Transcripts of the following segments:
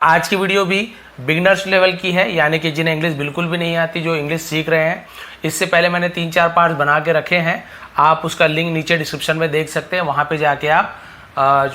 आज की वीडियो भी बिगनर्स लेवल की है, यानी कि जिन्हें इंग्लिश बिल्कुल भी नहीं आती, जो इंग्लिश सीख रहे हैं। इससे पहले मैंने 3-4 पार्ट्स बना के रखे हैं, आप उसका लिंक नीचे डिस्क्रिप्शन में देख सकते हैं। वहाँ पे जाके आप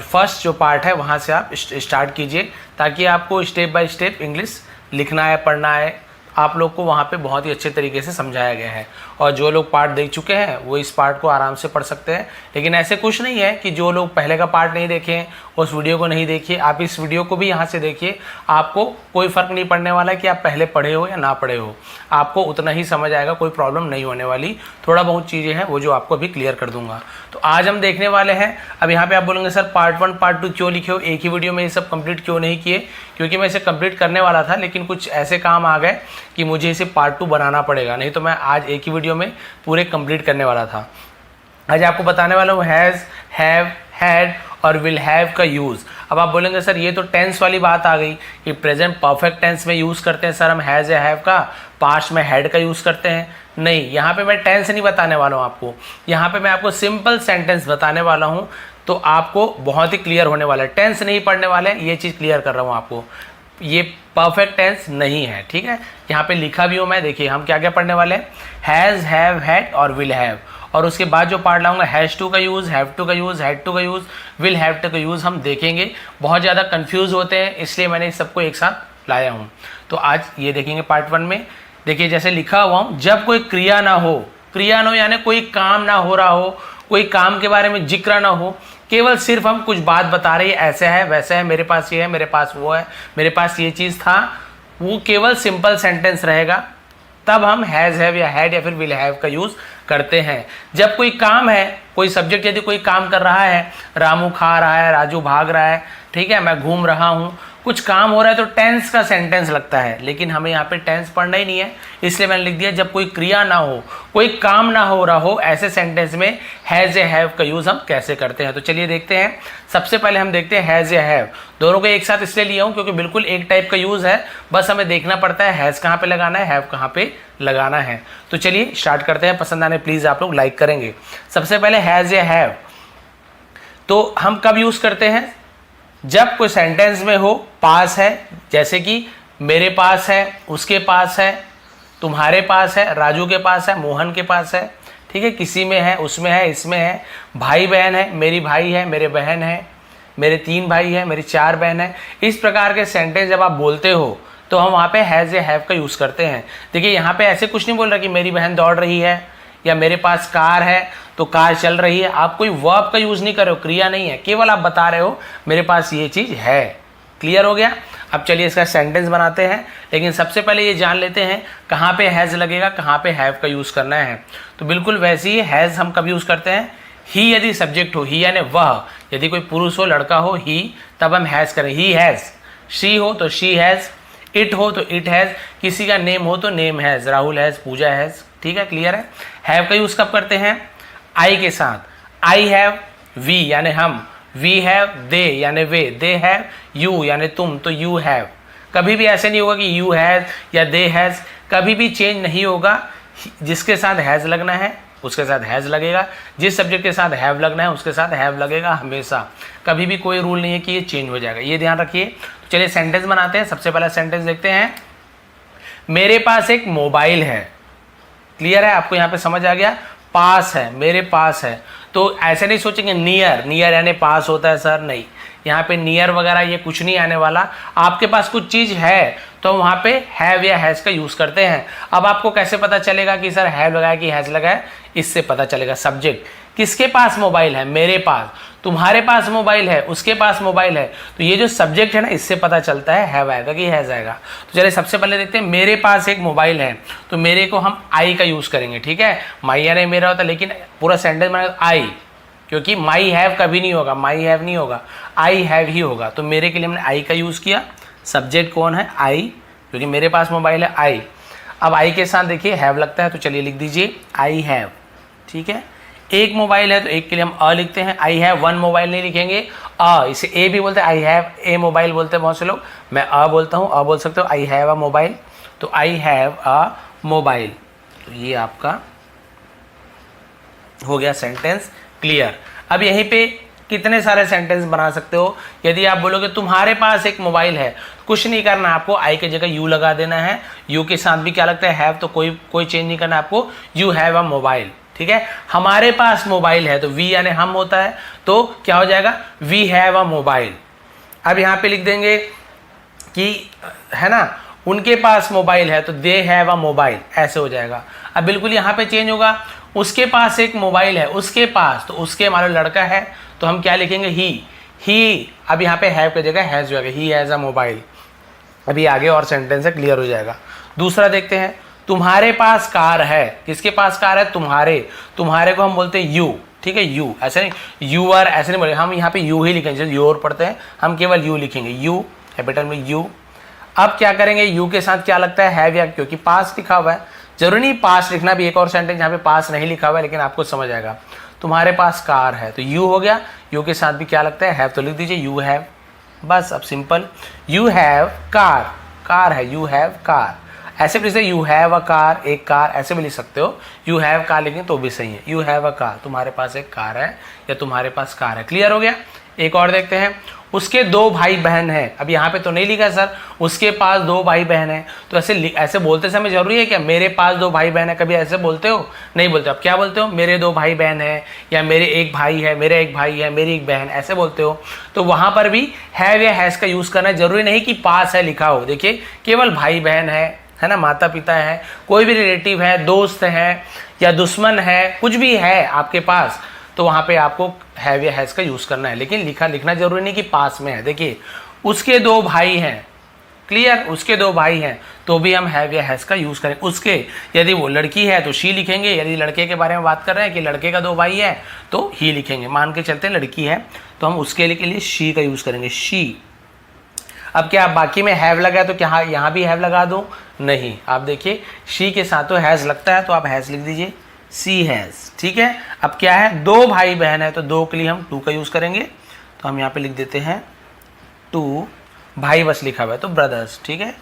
फर्स्ट जो पार्ट है वहाँ से आप स्टार्ट कीजिए, ताकि आपको स्टेप बाय स्टेप इंग्लिश लिखना है, पढ़ना है, आप लोग को वहाँ पे बहुत ही अच्छे तरीके से समझाया गया है। और जो लोग पार्ट देख चुके हैं वो इस पार्ट को आराम से पढ़ सकते हैं। लेकिन ऐसे कुछ नहीं है कि जो लोग पहले का पार्ट नहीं देखें उस वीडियो को नहीं देखिए, आप इस वीडियो को भी यहाँ से देखिए। आपको कोई फ़र्क नहीं पड़ने वाला कि आप पहले पढ़े हो या ना पढ़े हो, आपको उतना ही समझ आएगा, कोई प्रॉब्लम नहीं होने वाली। थोड़ा बहुत चीज़ें हैं वो जो आपको अभी क्लियर कर दूंगा। तो आज हम देखने वाले हैं, अब यहाँ पे आप बोलेंगे सर पार्ट 1 पार्ट 2 क्यों लिखे हो, एक ही वीडियो में ये सब कंप्लीट क्यों नहीं किए? क्योंकि मैं इसे कंप्लीट करने वाला था, लेकिन कुछ ऐसे काम आ गए कि मुझे इसे पार्ट 2 बनाना पड़ेगा, नहीं तो मैं आज एक ही वीडियो में पूरे कंप्लीट करने वाला था। आज आपको बताने वाला हूँ हैज़, हैव, हैड और विल हैव का यूज़। अब आप बोलेंगे सर ये तो टेंस वाली बात आ गई कि प्रेजेंट परफेक्ट टेंस में यूज़ करते हैं सर हम हैज़ या हैव का, पास्ट में हैड का यूज़ करते हैं। नहीं, यहाँ पे मैं टेंस नहीं बताने वाला हूँ आपको, यहाँ पे मैं आपको सिंपल सेंटेंस बताने वाला हूँ, तो आपको बहुत ही क्लियर होने वाला है। टेंस नहीं पढ़ने वाले, ये चीज़ क्लियर कर रहा हूँ आपको, ये परफेक्ट टेंस नहीं है, ठीक है। यहाँ पे लिखा भी हूँ मैं, देखिए हम क्या क्या पढ़ने वाले हैं, हैज़, हैव, हैड और विल हैव। और उसके बाद जो पार्ट लाऊंगा हैज़ टू का यूज़, हैव टू का यूज़, हैड टू का यूज़, विल हैव टू का यूज़ हम देखेंगे। बहुत ज़्यादा कंफ्यूज होते हैं, इसलिए मैंने इस सबको एक साथ लाया हूँ। तो आज ये देखेंगे पार्ट 1 में। देखिए जैसे लिखा हुआ हूँ, जब कोई क्रिया ना हो, क्रिया ना हो यानी कोई काम ना हो रहा हो, कोई काम के बारे में जिक्र ना हो, केवल सिर्फ हम कुछ बात बता रहे हैं, ऐसा है वैसा है, मेरे पास ये है, मेरे पास वो है, मेरे पास ये चीज़ था, वो केवल सिंपल सेंटेंस रहेगा, तब हम हैज़, हैव या हैड या फिर विल हैव का यूज़ करते हैं। जब कोई काम है, कोई सब्जेक्ट यदि कोई काम कर रहा है, रामू खा रहा है, राजू भाग रहा है, ठीक है, मैं घूम रहा हूँ, कुछ काम हो रहा है, तो टेंस का सेंटेंस लगता है। लेकिन हमें यहाँ पे टेंस पढ़ना ही नहीं है, इसलिए मैंने लिख दिया जब कोई क्रिया ना हो, कोई काम ना हो रहा हो, ऐसे सेंटेंस में हैज़ या हैव का यूज़ हम कैसे करते हैं। तो चलिए देखते हैं। सबसे पहले हम देखते हैं हैज़ या हैव, दोनों को एक साथ इसलिए लिया हूँ क्योंकि बिल्कुल एक टाइप का यूज़ है, बस हमें देखना पड़ता है हैज़ कहाँ पे लगाना है, हैव कहाँ पे लगाना है। तो चलिए स्टार्ट करते हैं। पसंद आने प्लीज़ आप लोग लाइक करेंगे। सबसे पहले हैज़ या हैव तो हम कब यूज़ करते हैं, जब कोई सेंटेंस में हो, पास है, जैसे कि मेरे पास है, उसके पास है, तुम्हारे पास है, राजू के पास है, मोहन के पास है, ठीक है, किसी में है, उसमें है, इसमें है, भाई बहन है, मेरी भाई है, मेरे बहन है, मेरे 3 भाई है, मेरी 4 बहन है। इस प्रकार के सेंटेंस जब आप बोलते हो तो हम वहाँ पे हैज़ या हैव का यूज़ करते हैं। देखिए यहाँ पे ऐसे कुछ नहीं बोल रहा कि मेरी बहन दौड़ रही है या मेरे पास कार है तो कार चल रही है। आप कोई वर्ब का यूज़ नहीं कर रहे हो, क्रिया नहीं है, केवल आप बता रहे हो मेरे पास ये चीज़ है। क्लियर हो गया? अब चलिए इसका सेंटेंस बनाते हैं, लेकिन सबसे पहले ये जान लेते हैं कहाँ पे हैज़ लगेगा, कहाँ पे हैव का यूज़ करना है। तो बिल्कुल वैसे ही हैज़ हम कब यूज़ करते हैं, ही यदि सब्जेक्ट हो, ही यानी वह, यदि कोई पुरुष हो, लड़का हो, ही, तब हम हैज़ करें, ही हैज़। शी हो तो शी हैज़, इट हो तो इट हैज़, किसी का नेम हो तो name has, Rahul has, Pooja has, ठीक है, क्लियर है। हैव का यूज़ कब करते हैं, आई के साथ, आई हैव, वी यानी हम, वी हैव, दे यानी वे, दे हैव, यू यानी तुम, तो यू हैव। कभी भी ऐसे नहीं होगा कि यू हैज़ या दे हैज़, कभी भी चेंज नहीं होगा। जिसके साथ हैज़ लगना है उसके साथ हैज़ लगेगा, जिस सब्जेक्ट के साथ हैव लगना है उसके साथ हैव लगेगा हमेशा। कभी भी कोई रूल नहीं है कि ये चेंज हो जाएगा, ये ध्यान रखिए। तो चलिए सेंटेंस बनाते हैं। सबसे पहला सेंटेंस देखते हैं, मेरे पास एक मोबाइल है। क्लियर है, आपको यहाँ पे समझ आ गया, पास है, मेरे पास है। तो ऐसे नहीं सोचेंगे नियर, नियर यानी पास होता है सर, नहीं, यहाँ पे नियर वगैरह ये कुछ नहीं आने वाला। आपके पास कुछ चीज़ है तो वहाँ पे हैव या हैज़ का यूज़ करते हैं। अब आपको कैसे पता चलेगा कि सर हैव लगाया कि हैज़ लगाया, इससे पता चलेगा सब्जेक्ट, किसके पास मोबाइल है, मेरे पास, तुम्हारे पास मोबाइल है, उसके पास मोबाइल है, तो ये जो सब्जेक्ट है ना, इससे पता चलता है हैव आएगा कि हैज़ आएगा। तो चलिए सबसे पहले देखते हैं, मेरे पास एक मोबाइल है, तो मेरे को हम आई का यूज़ करेंगे, ठीक है, माई यानी मेरा होता है, लेकिन पूरा सेंटेंस में आई, क्योंकि माई हैव कभी नहीं होगा, माई हैव नहीं होगा, आई हैव ही होगा। तो मेरे के लिए हमने आई का यूज़ किया, सब्जेक्ट कौन है, आई, क्योंकि मेरे पास मोबाइल है, आई। अब आई के साथ देखिए हैव लगता है, तो चलिए लिख दीजिए आई हैव, ठीक है। एक मोबाइल है तो एक के लिए हम अ लिखते हैं, आई हैव वन मोबाइल नहीं लिखेंगे, इसे ए भी बोलते हैं, आई हैव ए मोबाइल बोलते हैं बहुत से लोग, मैं अ बोलता हूँ, अ बोल सकते हो, आई हैव अ मोबाइल, तो आई हैव अ मोबाइल। तो ये आपका हो गया सेंटेंस क्लियर। अब यहीं पे कितने सारे सेंटेंस बना सकते हो। यदि आप बोलोगे तुम्हारे पास एक मोबाइल है, कुछ नहीं करना, आपको आई की जगह यू लगा देना है। यू के साथ भी क्या लगता है, हैव, तो कोई चेंज नहीं करना आपको, यू हैव अ मोबाइल। ठीक है, हमारे पास मोबाइल है तो वी यानी हम होता है, तो क्या हो जाएगा, वी हैव अ मोबाइल। अब यहाँ पे लिख देंगे कि है ना, उनके पास मोबाइल है तो दे हैव अ मोबाइल, ऐसे हो जाएगा। अब बिल्कुल यहाँ पे चेंज होगा, उसके पास एक मोबाइल है, उसके पास, तो उसके मान लो लड़का है तो हम क्या लिखेंगे, ही। अब यहाँ पे हैव की जगह हैज हो जाएगा, ही हैज अ मोबाइल। अभी आगे और सेंटेंस है, क्लियर हो जाएगा। दूसरा देखते हैं, तुम्हारे पास कार है, किसके पास कार है, तुम्हारे को हम बोलते हैं यू। ठीक है, यू, ऐसे नहीं यू आर, ऐसे नहीं बोले, हम यहाँ पे यू ही लिखेंगे, जैसे योर पढ़ते हैं हम केवल यू लिखेंगे, यू कैपिटल में यू। अब क्या करेंगे, यू के साथ क्या लगता है, हैव, या क्योंकि पास लिखा हुआ है, जरूरी नहीं पास लिखना भी। एक और सेंटेंस यहाँ पे पास नहीं लिखा हुआ है लेकिन आपको समझ आएगा। तुम्हारे पास कार है तो यू हो गया, यू के साथ भी क्या लगता है, हैव, तो लिख दीजिए यू हैव, बस। अब simple, you have car, car है, यू हैव कार। ऐसे भी लिखते यू हैव अ कार, एक कार, ऐसे भी लिख सकते हो। यू हैव कार लिखेंगे तो भी सही है, यू हैव अ कार, तुम्हारे पास एक कार है या तुम्हारे पास कार है। क्लियर हो गया। एक और देखते हैं, उसके 2 भाई बहन हैं। अब यहाँ पे तो नहीं लिखा सर, उसके पास 2 भाई बहन हैं, तो ऐसे बोलते समय जरूरी है क्या, मेरे पास 2 भाई बहन है, कभी ऐसे बोलते हो, नहीं बोलते। अब क्या बोलते हो, मेरे 2 भाई बहन है, या मेरे एक भाई है, मेरा एक भाई है, मेरी एक बहन, ऐसे बोलते हो। तो वहां पर भी हैव या हैज का यूज करना है, जरूरी नहीं कि पास है लिखा हो। देखिए, केवल भाई बहन है ना, माता पिता है, कोई भी रिलेटिव है, दोस्त है या दुश्मन है, कुछ भी है आपके पास, तो वहां पे आपको हैव या हैज का यूज करना है। लेकिन लिखना जरूरी नहीं कि पास में है। देखिए, उसके 2 भाई हैं, क्लियर, उसके 2 भाई हैं, तो भी हम हैव या हैज का यूज करें। उसके, यदि वो लड़की है तो शी लिखेंगे, यदि लड़के के बारे में बात कर रहे हैं कि लड़के का 2 भाई है तो ही लिखेंगे। मान के चलते हैं लड़की है तो हम उसके लिए शी का यूज करेंगे, शी। अब क्या बाकी में हैव लगा है तो क्या यहाँ भी हैव लगा दूं, नहीं। आप देखिए, शी के साथ तो हैज लगता है तो आप हैज लिख दीजिए, सी हैज। ठीक है, अब क्या है, 2 भाई बहन है तो 2 के लिए हम 2 का यूज करेंगे, तो हम यहाँ पे लिख देते हैं 2, भाई बस लिखा हुआ है तो ब्रदर्स। ठीक है,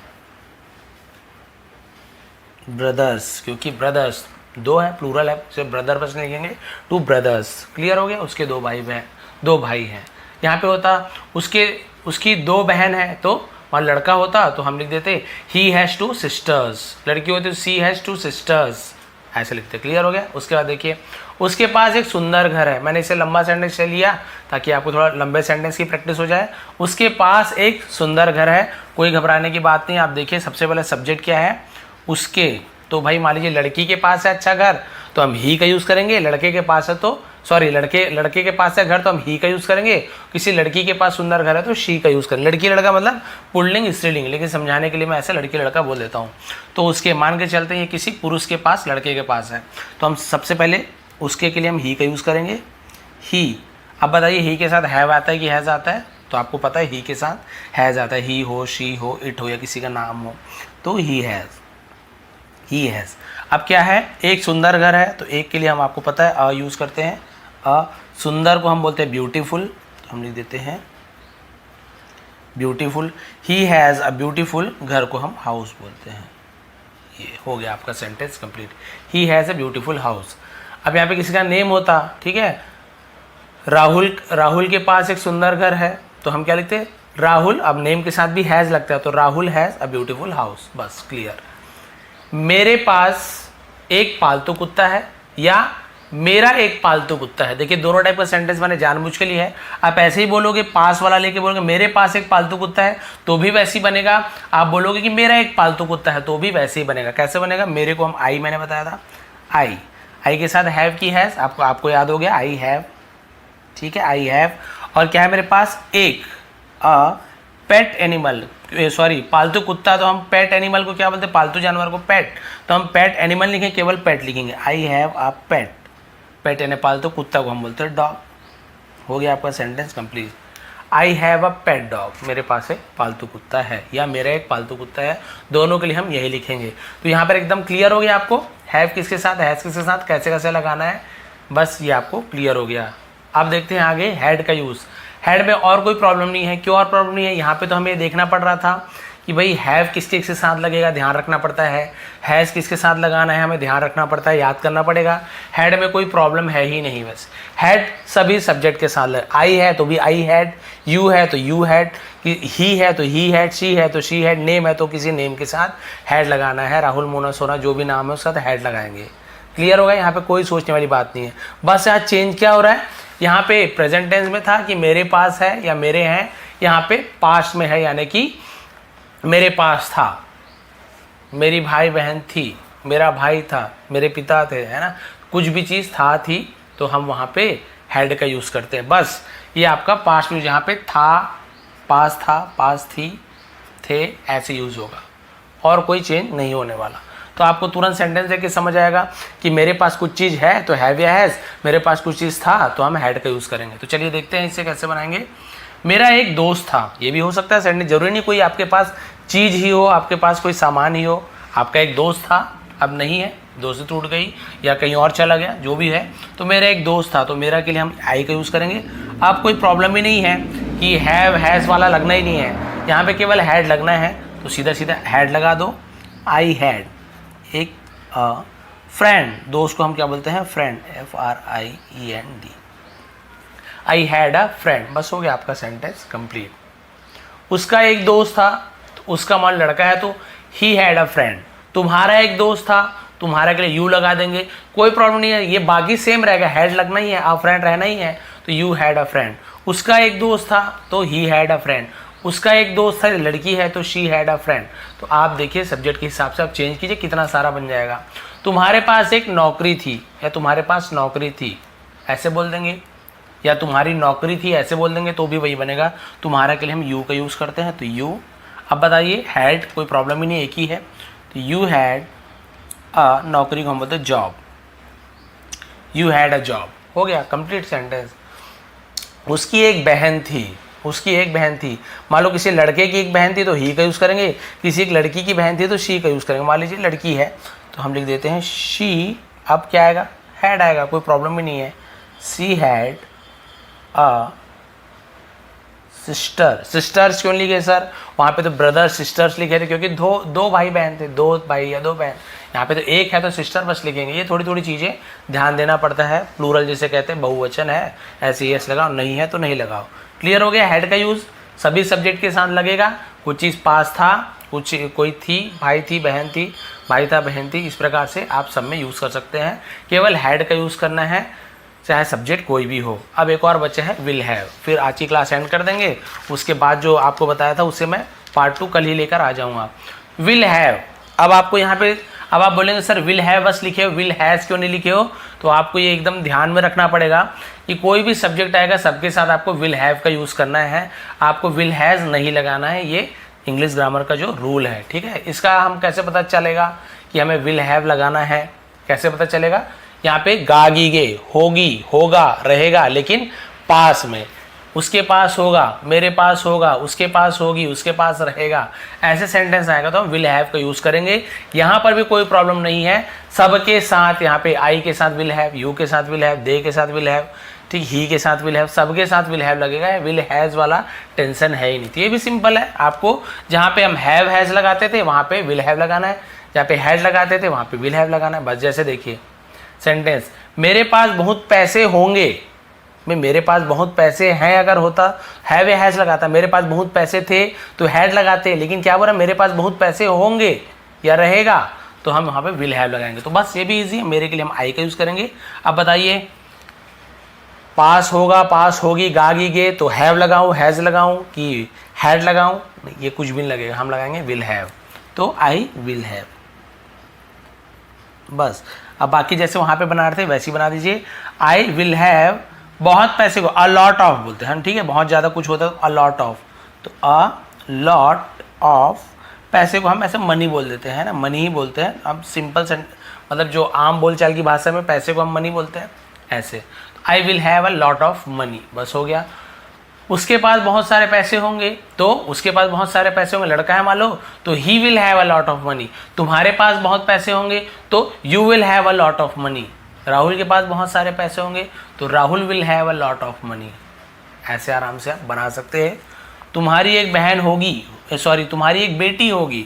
ब्रदर्स, क्योंकि ब्रदर्स 2 है, प्लूरल है, सिर्फ ब्रदर बस लिखेंगे, 2 ब्रदर्स। क्लियर हो गया। उसके 2 भाई हैं। यहाँ पे होता उसकी 2 बहन है तो वहाँ लड़का होता तो हम लिख देते ही हैज 2 सिस्टर्स, लड़की होती तो सी हैज 2 सिस्टर्स, ऐसे लिखते। क्लियर हो गया। उसके बाद देखिए, उसके पास एक सुंदर घर है। मैंने इसे लंबा सेंटेंस से लिया ताकि आपको थोड़ा लंबे सेंटेंस की प्रैक्टिस हो जाए। उसके पास एक सुंदर घर है, कोई घबराने की बात नहीं। आप देखिए, सबसे पहले सब्जेक्ट क्या है, उसके, तो भाई मान लीजिए लड़की के पास है अच्छा घर तो हम ही का यूज करेंगे, लड़के के पास है तो लड़के के पास है घर तो हम ही का यूज करेंगे, किसी लड़की के पास सुंदर घर है तो शी का यूज करेंगे। लड़की लड़का मतलब पुल्लिंग स्त्रीलिंग, लेकिन समझाने के लिए मैं ऐसे लड़की लड़का बोल देता हूँ। तो उसके मान के चलते हैं किसी पुरुष के पास लड़के के पास है तो हम सबसे पहले उसके लिए हम ही का यूज करेंगे, ही। अब बताइए, ही के साथ हैव आता है कि हैज आता है, तो आपको पता है ही के साथ हैज आता है, ही हो, शी हो, इट हो या किसी का नाम हो तो ही हैज। अब क्या है, एक सुंदर घर है तो एक के लिए हम आपको पता है अ यूज करते हैं, अ। सुंदर को हम बोलते हैं ब्यूटीफुल, तो हम लिख देते हैं beautiful. He has a beautiful, घर को हम हाउस बोलते हैं। ये हो गया आपका sentence complete, he has a beautiful house. अब यहाँ पे किसी का नेम होता, ठीक है, राहुल के पास एक सुंदर घर है तो हम क्या लिखते हैं, राहुल। अब नेम के साथ भी हैज लगता है तो Rahul has a beautiful house, बस क्लियर। मेरे पास एक पालतू कुत्ता है या मेरा एक पालतू कुत्ता है। देखिए, दोनों टाइप का सेंटेंस मैंने जानबूझ के लिए है। आप ऐसे ही बोलोगे, पास वाला लेके बोलोगे मेरे पास एक पालतू कुत्ता है तो भी वैसे ही बनेगा। आप बोलोगे कि मेरा एक पालतू कुत्ता है तो भी वैसे ही बनेगा। कैसे बनेगा, मेरे को हम आई, मैंने बताया था आई के साथ हैव की हैज, आपको याद हो गया, आई हैव। ठीक है, आई हैव। और क्या है मेरे पास, एक पेट एनिमल, सॉरी पालतू कुत्ता, तो हम पेट एनिमल को क्या बोलते हैं, पालतू जानवर को पेट, तो हम पेट एनिमल लिखेंगे, केवल पेट लिखेंगे। आई हैव अ पेट यानी पालतू कुत्ता को हम बोलते हैं डॉग। हो गया आपका sentence complete. I have a pet dog, मेरे पास एक पालतू कुत्ता है या मेरा एक पालतू कुत्ता है, दोनों के लिए हम यही लिखेंगे। तो यहाँ पर एकदम क्लियर हो गया आपको हैव किसके साथ, हैज किसके साथ, कैसे कैसे लगाना है, बस ये आपको क्लियर हो गया। अब देखते हैं आगे हैड का यूज़। हैड में और कोई प्रॉब्लम नहीं है। क्यों और प्रॉब्लम नहीं है, यहाँ पे तो हमें देखना पड़ रहा था कि भाई हैव किसके किसके साथ लगेगा, ध्यान रखना पड़ता है। हैज़ किसके साथ लगाना है, हमें ध्यान रखना पड़ता है, याद करना पड़ेगा। हैड में कोई प्रॉब्लम है ही नहीं, बस हैड सभी सब्जेक्ट के साथ आई है तो भी आई हैड, यू है तो यू हैड, ही है तो ही हैड, शी है तो शी हैड, नेम है तो किसी नेम के साथ हैड लगाना है। राहुल, मोना, सोना जो भी नाम है उसके साथ हैड लगाएंगे। क्लियर होगा, यहाँ पे कोई सोचने वाली बात नहीं है। बस यहाँ चेंज क्या हो रहा है, यहाँ पे प्रेजेंट टेंस में था कि मेरे पास है या मेरे हैं, यहाँ पे पास्ट में है यानी कि मेरे पास था, मेरी भाई बहन थी, मेरा भाई था, मेरे पिता थे, है ना, कुछ भी चीज़ था थी तो हम वहाँ पे हैड का यूज़ करते हैं। बस ये आपका पास्ट में यहाँ पे था, पास थी, थे, ऐसे यूज़ होगा और कोई चेंज नहीं होने वाला। तो आपको तुरंत सेंटेंस देख के समझ आएगा कि मेरे पास कुछ चीज़ है तो हैव या हैज़, मेरे पास कुछ चीज़ था तो हम हैड का यूज़ करेंगे। तो चलिए देखते हैं इसे कैसे बनाएंगे। मेरा एक दोस्त था, ये भी हो सकता है सेंटेंस, जरूरी नहीं कोई आपके पास चीज़ ही हो, आपके पास कोई सामान ही हो। आपका एक दोस्त था, अब नहीं है, दोस्ती टूट गई या कहीं और चला गया, जो भी है, तो मेरा एक दोस्त था, तो मेरा के लिए हम आई का यूज़ करेंगे। अब कोई प्रॉब्लम ही नहीं है कि हैव हैज़ वाला लगना ही नहीं है, यहाँ पे केवल हैड लगना है, तो सीधा सीधा हैड लगा दो। आई हैड एक फ्रेंड, दोस्त को हम क्या बोलते हैं, friend, FRIEND, I had a friend, बस हो गया आपका सेंटेंस कंप्लीट। उसका एक दोस्त था, तो उसका मान लड़का है तो ही हैड अ फ्रेंड। तुम्हारा एक दोस्त था, तुम्हारा के लिए यू लगा देंगे, कोई प्रॉब्लम नहीं है, ये बाकी सेम रहेगा, हैड लगना ही है, अ फ्रेंड रहना ही है, तो यू हैड अ फ्रेंड। उसका एक दोस्त था तो ही हैड अ फ्रेंड, उसका एक दोस्त है, लड़की है तो शी हैड अ फ्रेंड। तो आप देखिए सब्जेक्ट के हिसाब से आप चेंज कीजिए, कितना सारा बन जाएगा। तुम्हारे पास एक नौकरी थी या तुम्हारे पास नौकरी थी, ऐसे बोल देंगे, या तुम्हारी नौकरी थी ऐसे बोल देंगे तो भी वही बनेगा। तुम्हारा के लिए हम यू का यूज़ करते हैं तो यू। अब बताइए हैड, कोई प्रॉब्लम ही नहीं, एक ही है, तो यू हैड अ, नौकरी को हम बोलते हैं job, you had a job, हो गया कंप्लीट सेंटेंस। उसकी एक बहन थी, मान लो किसी लड़के की एक बहन थी तो ही का यूज़ करेंगे, किसी एक लड़की की बहन थी तो शी का यूज़ करेंगे। मान लीजिए लड़की है तो हम लिख देते हैं शी, अब क्या आएगा, हैड आएगा, कोई प्रॉब्लम भी नहीं है। She had a sister, sisters क्यों लिखे सर, वहाँ पे तो ब्रदर सिस्टर्स लिखे थे क्योंकि दो भाई बहन थे, दो भाई या दो बहन, यहाँ पे तो एक है तो सिस्टर बस लिखेंगे। ये थोड़ी थोड़ी चीज़ें ध्यान देना पड़ता है, प्लूरल जिसे कहते हैं, बहुवचन है ऐसे यस लगाओ, नहीं है तो नहीं लगाओ। क्लियर हो गया, हैड का यूज़ सभी सब्जेक्ट के साथ लगेगा। कुछ चीज़ पास था, कुछ कोई थी, भाई थी, बहन थी, भाई था, बहन थी, इस प्रकार से आप सब में यूज़ कर सकते हैं। केवल हैड का यूज़ करना है, चाहे सब्जेक्ट कोई भी हो। अब एक और बच्चा है विल हैव, फिर आज की क्लास एंड कर देंगे, उसके बाद जो आपको बताया था उससे मैं पार्ट 2 कल ही लेकर आ जाऊँगा। विल हैव, अब आपको यहाँ पे, अब आप बोलेंगे सर विल हैव बस लिखे हो, विल हैज़ क्यों नहीं लिखे हो, तो आपको ये एकदम ध्यान में रखना पड़ेगा कि कोई भी सब्जेक्ट आएगा सबके साथ आपको विल हैव का यूज़ करना है, आपको विल हैज़ नहीं लगाना है। ये इंग्लिश ग्रामर का जो रूल है, ठीक है। इसका हम कैसे पता चलेगा कि हमें विल हैव लगाना है, कैसे पता चलेगा, यहाँ पे गागीगे, होगी, होगा, रहेगा, लेकिन पास में, उसके पास होगा, मेरे पास होगा, उसके पास होगी, उसके पास रहेगा, ऐसे सेंटेंस आएगा तो हम विल हैव का यूज़ करेंगे। यहाँ पर भी कोई प्रॉब्लम नहीं है, सबके साथ, यहाँ पे आई के साथ विल हैव, यू के साथ विल हैव, दे के साथ विल हैव, ठीक, ही के साथ विल हैव, सबके साथ विल हैव लगेगा, विल हैज़ वाला टेंशन है ही नहीं। तो ये भी सिंपल है, आपको जहाँ पे हम हैव हैज़ लगाते थे वहाँ पे विल हैव लगाना है, जहाँ पे हैड लगाते थे वहाँ पे विल हैव लगाना है। बस जैसे देखिए सेंटेंस, मेरे पास बहुत पैसे होंगे, मैं मेरे पास बहुत पैसे हैं अगर होता हैव या हैज़ लगाता, मेरे पास बहुत पैसे थे तो हैड लगाते, लेकिन क्या बोल रहा है, मेरे पास बहुत पैसे होंगे या रहेगा, तो हम वहाँ पे विल हैव लगाएंगे। तो बस ये भी इजी है, मेरे के लिए हम आई का यूज़ करेंगे। अब बताइए, पास होगा, पास होगी, गागी गे, तो हैव लगाऊं, हैज़ लगाऊं कि हैड लगाऊं, ये कुछ भी नहीं लगेगा, हम लगाएंगे विल हैव, तो आई विल हैव। बस अब बाकी जैसे वहाँ पे बना रहे थे वैसे ही बना दीजिए। आई विल हैव, बहुत पैसे को अ लॉट ऑफ बोलते हैं हम, ठीक है, बहुत ज़्यादा कुछ होता है तो अ लॉट ऑफ, तो अ लॉट ऑफ, पैसे को हम ऐसे मनी बोल देते हैं ना, मनी ही बोलते हैं। अब सिंपल मतलब जो आम बोलचाल की भाषा में पैसे को हम मनी बोलते हैं ऐसे। I will have a lot of money, बस हो गया। उसके पास बहुत सारे पैसे होंगे, तो उसके पास बहुत सारे पैसे होंगे, लड़का है मान लो, तो he will have a lot of money. तुम्हारे पास बहुत पैसे होंगे तो you will have a lot of money. Rahul के पास बहुत सारे पैसे होंगे तो Rahul will have a lot of money. ऐसे आराम से आप बना सकते हैं। तुम्हारी एक बहन होगी, सॉरी तुम्हारी एक बेटी होगी,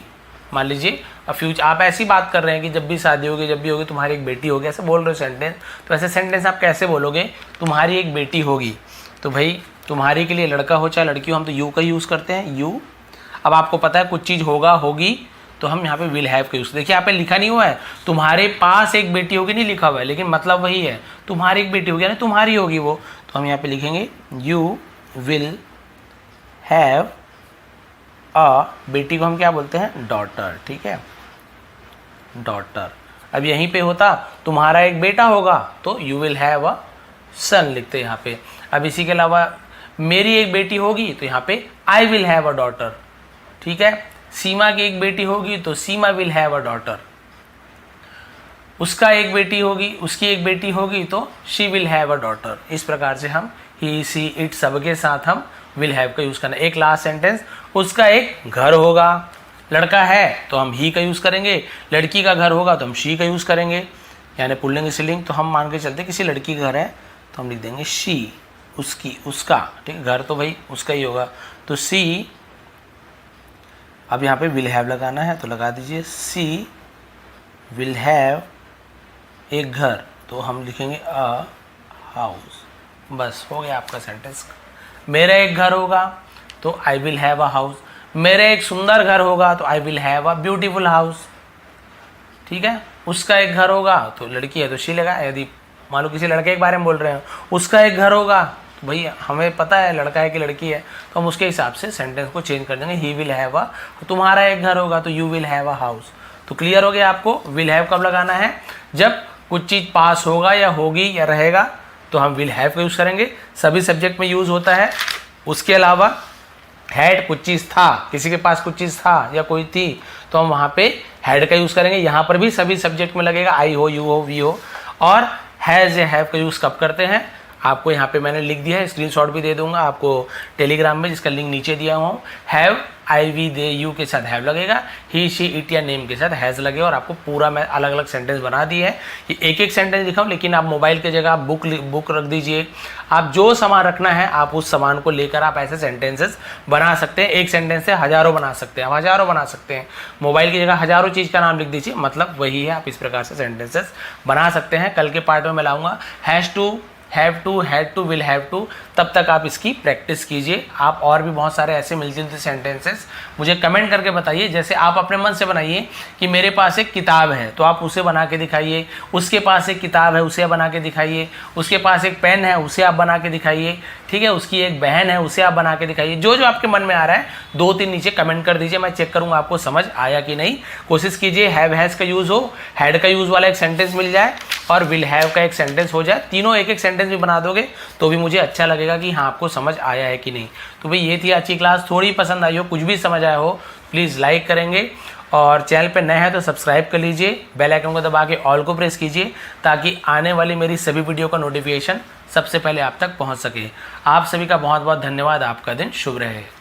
मान लीजिए फ्यूचर आप ऐसी बात कर रहे हैं कि जब भी शादी होगी, जब भी होगी तुम्हारी एक बेटी होगी, ऐसे बोल रहे हो सेंटेंस, तो ऐसे सेंटेंस आप कैसे बोलोगे, तुम्हारी एक बेटी होगी। तो भाई तुम्हारी के लिए लड़का हो चाहे लड़की हो, हम तो यू का यूज़ करते हैं, यू। अब आपको पता है कुछ चीज़ होगा, होगी, तो हम यहाँ पे विल हैव का यूज़, देखिए यहाँ पे लिखा नहीं हुआ है तुम्हारे पास एक बेटी होगी, नहीं लिखा हुआ है, लेकिन मतलब वही है, तुम्हारी एक बेटी होगी यानी तुम्हारी होगी वो, तो हम यहाँ पे लिखेंगे यू विल हैव अ, बेटी को हम क्या बोलते हैं, डॉटर, ठीक है, डॉटर। अब यहीं पे होता तुम्हारा एक बेटा होगा तो यू विल हैव अ सन लिखते हैं यहाँ पे। अब इसी के अलावा मेरी एक बेटी होगी तो यहाँ पे I will have a daughter, ठीक है। सीमा की एक बेटी होगी तो सीमा विल हैव अ डॉटर, उसका एक बेटी होगी, उसकी एक बेटी होगी तो she will have a daughter. इस प्रकार से हम ही सी इट सबके साथ हम विल हैव का यूज़ करना। एक लास्ट सेंटेंस, उसका एक घर होगा, लड़का है तो हम ही का यूज़ करेंगे, लड़की का घर होगा तो हम शी का यूज़ करेंगे, यानी पुल्लिंग स्त्रीलिंग। तो हम मान के चलते किसी लड़की का घर है तो हम लिख देंगे शी, उसकी, उसका, ठीक है, घर तो भाई उसका ही होगा तो सी। अब यहाँ पे विल हैव लगाना है तो लगा दीजिए सी विल हैव एक घर, तो हम लिखेंगे अ हाउस। बस हो गया आपका सेंटेंस। मेरा एक घर होगा तो I will have a house, मेरे एक सुंदर घर होगा तो I will have a beautiful house, ठीक है। उसका एक घर होगा तो लड़की है तो शी लगा, यदि मान लो किसी लड़के के बारे में बोल रहे हैं, उसका एक घर होगा तो भाई हमें पता है लड़का है कि लड़की है, तो हम उसके हिसाब से सेंटेंस को चेंज कर देंगे, ही विल हैव अ, तुम्हारा एक घर होगा तो you will have a house. तो क्लियर हो गया आपको विल हैव कब लगाना है, जब कुछ चीज़ पास होगा या होगी या रहेगा तो हम विल हैव का यूज़ करेंगे, सभी सब्जेक्ट में यूज़ होता है। उसके अलावा हैड कुछ चीज़ था, किसी के पास कुछ चीज़ था या कोई थी तो हम वहाँ पे हैड का यूज़ करेंगे, यहाँ पर भी सभी सब्जेक्ट में लगेगा, आई हो, यू हो, वी हो। और हैज़ या हैव का यूज़ कब करते हैं, आपको यहाँ पे मैंने लिख दिया है, स्क्रीनशॉट भी दे दूंगा आपको टेलीग्राम में, जिसका लिंक नीचे दिया हुआ हूँ। Have I we they you के साथ हैव लगेगा, ही शी इट या नेम के साथ हैज़ लगेगा, और आपको पूरा मैं अलग अलग सेंटेंस बना दिए है। ये एक एक सेंटेंस लिखा हूँ, लेकिन आप मोबाइल की जगह आप बुक रख दीजिए, आप जो सामान रखना है आप उस सामान को लेकर आप ऐसे सेंटेंसेस बना सकते हैं। एक सेंटेंस से हज़ारों बना सकते हैं, आप हज़ारों बना सकते हैं, मोबाइल की जगह हज़ारों चीज़ का नाम लिख दीजिए, मतलब वही है, आप इस प्रकार से सेंटेंसेस बना सकते हैं। कल के पार्ट में मैं लाऊंगा has to, have to, had to, will have to, तब तक आप इसकी प्रैक्टिस कीजिए। आप और भी बहुत सारे ऐसे मिलते जुलते सेंटेंसेस मुझे कमेंट करके बताइए, जैसे आप अपने मन से बनाइए कि मेरे पास एक किताब है तो आप उसे बना के दिखाइए, उसके पास एक किताब है उसे बना के दिखाइए, उसके पास एक पेन है उसे आप बना के दिखाइए, ठीक है, उसकी एक बहन है उसे आप बना के दिखाइए। जो जो आपके मन में आ रहा है 2-3 नीचे कमेंट कर दीजिए, मैं चेक करूँगा आपको समझ आया कि नहीं। कोशिश कीजिए हैव हैज़ का यूज़ हो, हैड का यूज़ वाला एक सेंटेंस मिल जाए और विल हैव का एक सेंटेंस हो जाए, तीनों एक एक सेंटेंस भी बना दोगे तो भी मुझे अच्छा लगेगा कि हाँ आपको समझ आया है कि नहीं। तो भाई ये थी आज की क्लास, थोड़ी पसंद आई हो, कुछ भी समझ आया हो प्लीज़ लाइक करेंगे, और चैनल पे नए हैं तो सब्सक्राइब कर लीजिए, बेल आइकन को दबा के ऑल को प्रेस कीजिए ताकि आने वाली मेरी सभी वीडियो का नोटिफिकेशन सबसे पहले आप तक पहुंच सके। आप सभी का बहुत बहुत धन्यवाद, आपका दिन शुभ रहे।